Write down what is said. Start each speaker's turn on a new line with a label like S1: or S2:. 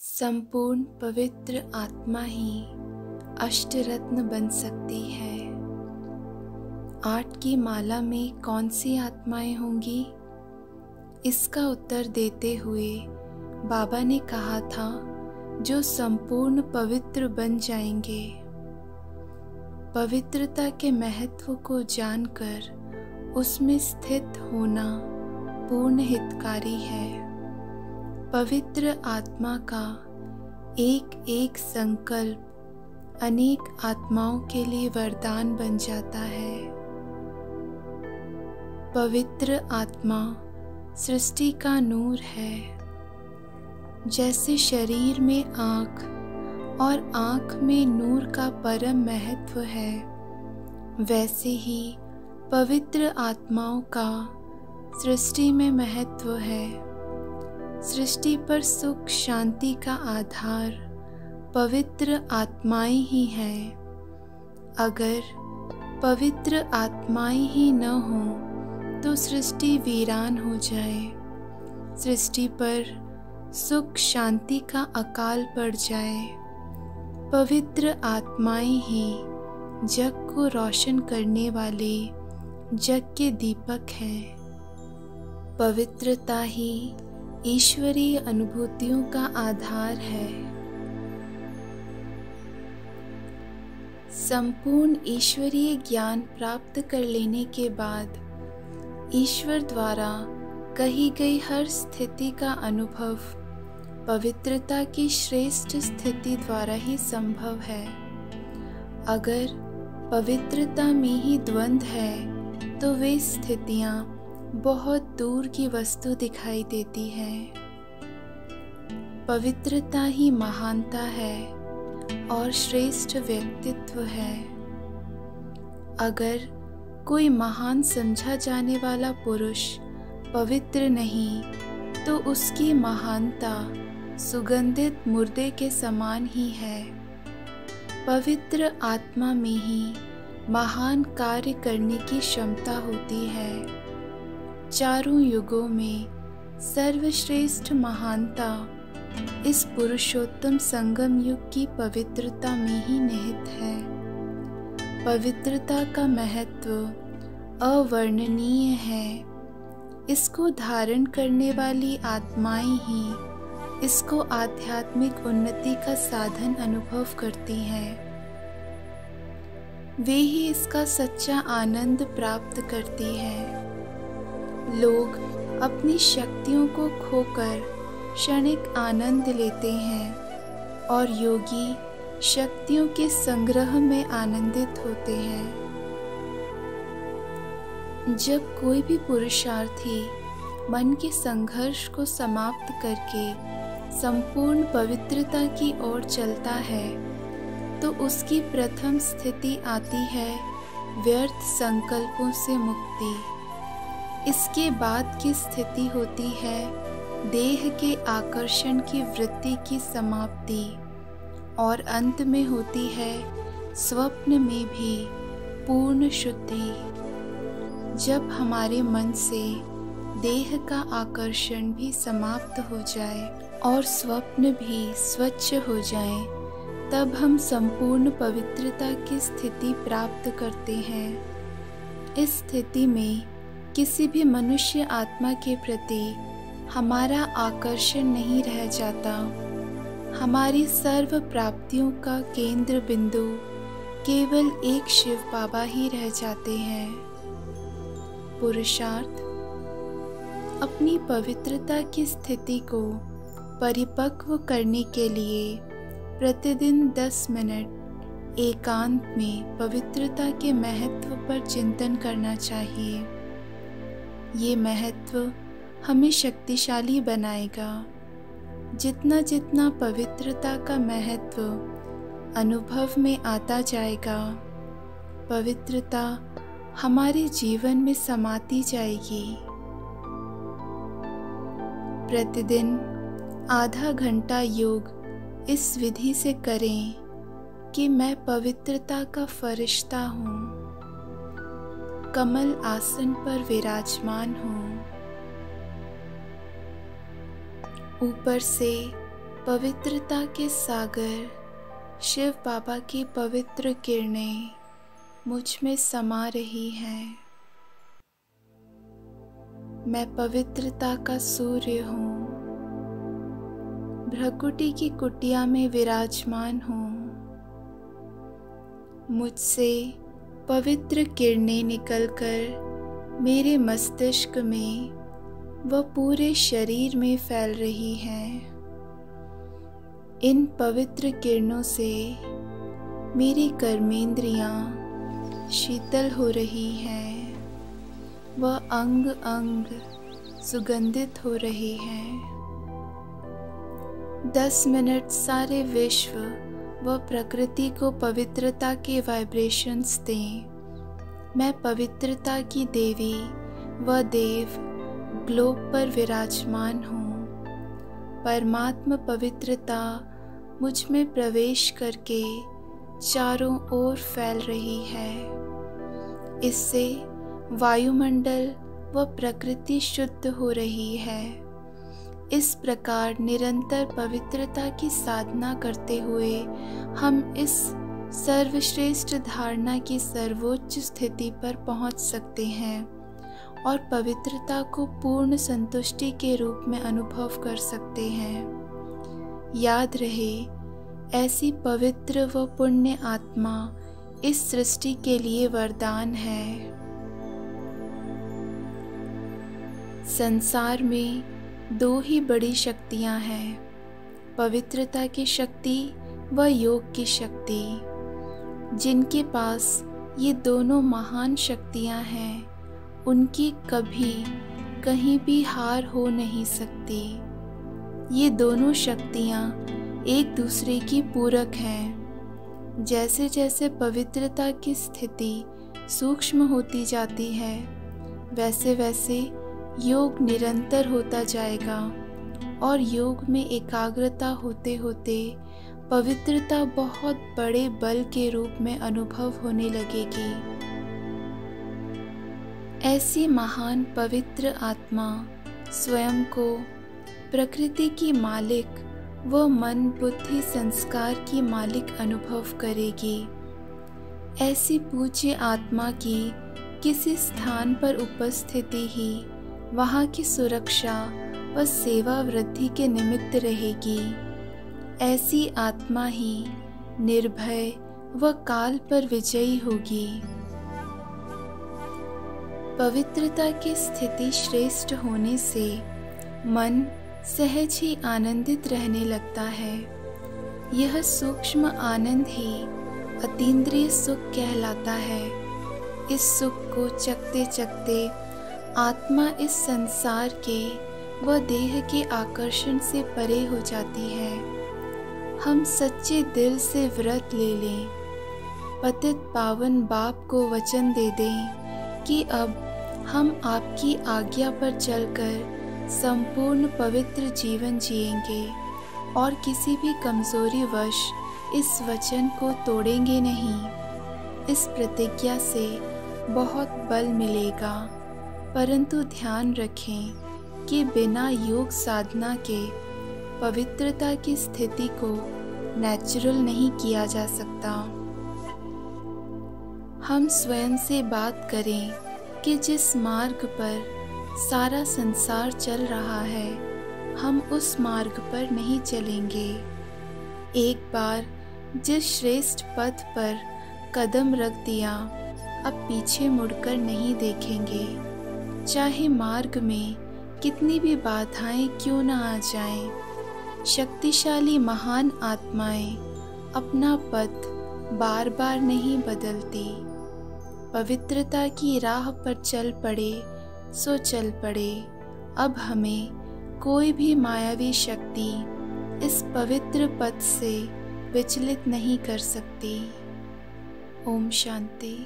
S1: संपूर्ण पवित्र आत्मा ही अष्टरत्न बन सकती है। 8 की माला में कौन सी आत्माएं होंगी? इसका उत्तर देते हुए बाबा ने कहा था, जो संपूर्ण पवित्र बन जाएंगे। पवित्रता के महत्व को जानकर उसमें स्थित होना पूर्ण हितकारी है। पवित्र आत्मा का एक एक संकल्प अनेक आत्माओं के लिए वरदान बन जाता है। पवित्र आत्मा सृष्टि का नूर है। जैसे शरीर में आँख और आँख में नूर का परम महत्व है, वैसे ही पवित्र आत्माओं का सृष्टि में महत्व है। सृष्टि पर सुख शांति का आधार पवित्र आत्माएं ही हैं। अगर पवित्र आत्माएं ही न हो तो सृष्टि वीरान हो जाए, सृष्टि पर सुख शांति का अकाल पड़ जाए। पवित्र आत्माएं ही जग को रोशन करने वाले जग के दीपक हैं। पवित्रता ही ईश्वरीय अनुभूतियों का आधार है। संपूर्ण ईश्वरीय ज्ञान प्राप्त कर लेने के बाद ईश्वर द्वारा कही गई हर स्थिति का अनुभव पवित्रता की श्रेष्ठ स्थिति द्वारा ही संभव है। अगर पवित्रता में ही द्वंद्व है तो वे स्थितियां बहुत दूर की वस्तु दिखाई देती है। पवित्रता ही महानता है और श्रेष्ठ व्यक्तित्व है। अगर कोई महान समझा जाने वाला पुरुष पवित्र नहीं तो उसकी महानता सुगंधित मुर्दे के समान ही है। पवित्र आत्मा में ही महान कार्य करने की क्षमता होती है। चारों युगों में सर्वश्रेष्ठ महानता इस पुरुषोत्तम संगम युग की पवित्रता में ही निहित है। पवित्रता का महत्व अवर्णनीय है। इसको धारण करने वाली आत्माएं ही इसको आध्यात्मिक उन्नति का साधन अनुभव करती हैं। वे ही इसका सच्चा आनंद प्राप्त करती हैं। लोग अपनी शक्तियों को खोकर क्षणिक आनंद लेते हैं और योगी शक्तियों के संग्रह में आनंदित होते हैं। जब कोई भी पुरुषार्थी मन के संघर्ष को समाप्त करके संपूर्ण पवित्रता की ओर चलता है तो उसकी प्रथम स्थिति आती है व्यर्थ संकल्पों से मुक्ति। इसके बाद की स्थिति होती है देह के आकर्षण की वृत्ति की समाप्ति और अंत में होती है स्वप्न में भी पूर्ण शुद्धि। जब हमारे मन से देह का आकर्षण भी समाप्त हो जाए और स्वप्न भी स्वच्छ हो जाए, तब हम संपूर्ण पवित्रता की स्थिति प्राप्त करते हैं। इस स्थिति में किसी भी मनुष्य आत्मा के प्रति हमारा आकर्षण नहीं रह जाता। हमारी सर्व प्राप्तियों का केंद्र बिंदु केवल एक शिव बाबा ही रह जाते हैं। पुरुषार्थ अपनी पवित्रता की स्थिति को परिपक्व करने के लिए प्रतिदिन 10 मिनट एकांत में पवित्रता के महत्व पर चिंतन करना चाहिए। ये महत्व हमें शक्तिशाली बनाएगा। जितना जितना पवित्रता का महत्व अनुभव में आता जाएगा, पवित्रता हमारे जीवन में समाती जाएगी। प्रतिदिन आधा घंटा योग इस विधि से करें कि मैं पवित्रता का फरिश्ता हूँ, कमल आसन पर विराजमान हूँ। ऊपर से पवित्रता के सागर शिव बाबा की पवित्र किरणें मुझ में समा रही हैं। मैं पवित्रता का सूर्य हूँ, भ्रकुटी की कुटिया में विराजमान हूँ। मुझसे पवित्र किरणें निकलकर मेरे मस्तिष्क में व पूरे शरीर में फैल रही हैं। इन पवित्र किरणों से मेरी कर्मेंद्रियां शीतल हो रही हैं व अंग अंग सुगंधित हो रहे हैं। 10 मिनट सारे विश्व व प्रकृति को पवित्रता के वाइब्रेशंस दें। मैं पवित्रता की देवी व देव ग्लोब पर विराजमान हूँ। परमात्मा पवित्रता मुझ में प्रवेश करके चारों ओर फैल रही है। इससे वायुमंडल व प्रकृति शुद्ध हो रही है। इस प्रकार निरंतर पवित्रता की साधना करते हुए हम इस सर्वश्रेष्ठ धारणा की सर्वोच्च स्थिति पर पहुंच सकते हैं और पवित्रता को पूर्ण संतुष्टि के रूप में अनुभव कर सकते हैं। याद रहे, ऐसी पवित्र व पुण्य आत्मा इस सृष्टि के लिए वरदान है। संसार में 2 ही बड़ी शक्तियां हैं, पवित्रता की शक्ति व योग की शक्ति। जिनके पास ये दोनों महान शक्तियां हैं, उनकी कभी कहीं भी हार हो नहीं सकती। ये दोनों शक्तियाँ एक दूसरे की पूरक हैं। जैसे जैसे पवित्रता की स्थिति सूक्ष्म होती जाती है, वैसे वैसे योग निरंतर होता जाएगा और योग में एकाग्रता होते होते पवित्रता बहुत बड़े बल के रूप में अनुभव होने लगेगी। ऐसी महान पवित्र आत्मा स्वयं को प्रकृति की मालिक व मन बुद्धि संस्कार की मालिक अनुभव करेगी। ऐसी पूज्य आत्मा की किसी स्थान पर उपस्थिति ही वहाँ की सुरक्षा व सेवा वृद्धि के निमित्त रहेगी। ऐसी आत्मा ही निर्भय व काल पर विजयी होगी। पवित्रता की स्थिति श्रेष्ठ होने से मन सहज ही आनंदित रहने लगता है। यह सूक्ष्म आनंद ही अतीन्द्रिय सुख कहलाता है। इस सुख को चखते चखते आत्मा इस संसार के व देह के आकर्षण से परे हो जाती है। हम सच्चे दिल से व्रत ले लें, पतित पावन बाप को वचन दे दें कि अब हम आपकी आज्ञा पर चलकर संपूर्ण पवित्र जीवन जिएंगे और किसी भी कमजोरी वश इस वचन को तोड़ेंगे नहीं। इस प्रतिज्ञा से बहुत बल मिलेगा, परंतु ध्यान रखें कि बिना योग साधना के पवित्रता की स्थिति को नेचुरल नहीं किया जा सकता। हम स्वयं से बात करें कि जिस मार्ग पर सारा संसार चल रहा है, हम उस मार्ग पर नहीं चलेंगे। एक बार जिस श्रेष्ठ पथ पर कदम रख दिया, अब पीछे मुड़कर नहीं देखेंगे। चाहे मार्ग में कितनी भी बाधाएं क्यों न आ जाएं, शक्तिशाली महान आत्माएं अपना पथ बार बार नहीं बदलती। पवित्रता की राह पर चल पड़े सो चल पड़े। अब हमें कोई भी मायावी शक्ति इस पवित्र पथ से विचलित नहीं कर सकती। ओम शांति।